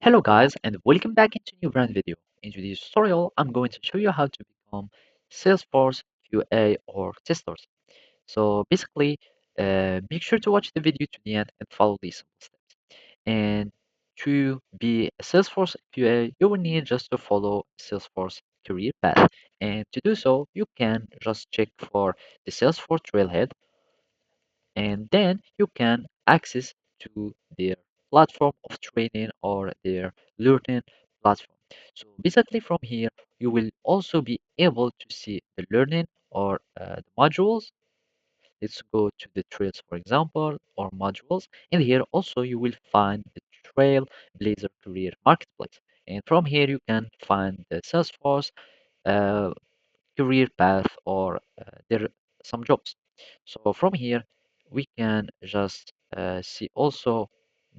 Hello guys and welcome back into new brand video. In today's tutorial, I'm going to show you how to become Salesforce QA or testers. So basically, make sure to watch the video to the end and follow these simple steps. And to be a Salesforce QA, you will need just to follow Salesforce career path. And to do so, you can just check for the Salesforce trailhead and then you can access to their platform of training or their learning platform. So basically from here you will also be able to see the learning or the modules. Let's go to the trails, for example, or modules, and here also you will find the Trailblazer Career Marketplace, and from here you can find the Salesforce uh, career path or there are some jobs. So from here, we can just see also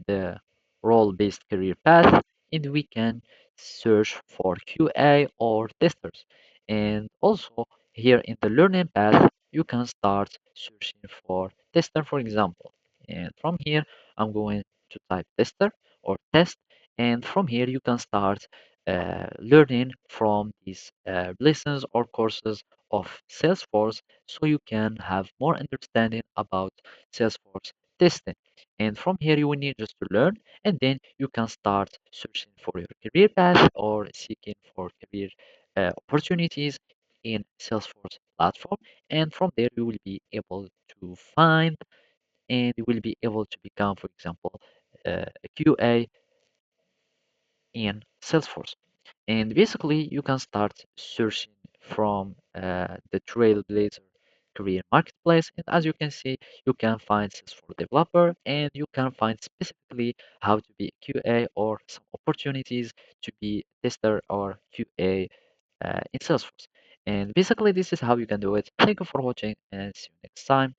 the role-based career path, and we can search for QA or testers. And also here in the learning path, you can start searching for tester, for example. And from here, I'm going to type tester or test. And from here, you can start learning from these lessons or courses of Salesforce so you can have more understanding about Salesforce testing. And from here, you will need just to learn, and then you can start searching for your career path or seeking for career opportunities in Salesforce platform. And from there, you will be able to find and you will be able to become, for example, a QA in Salesforce. And basically, you can start searching from the Trailblazer career marketplace. And as you can see, you can find Salesforce developer and you can find specifically how to be a QA or some opportunities to be tester or QA in Salesforce. And basically, this is how you can do it. Thank you for watching and see you next time.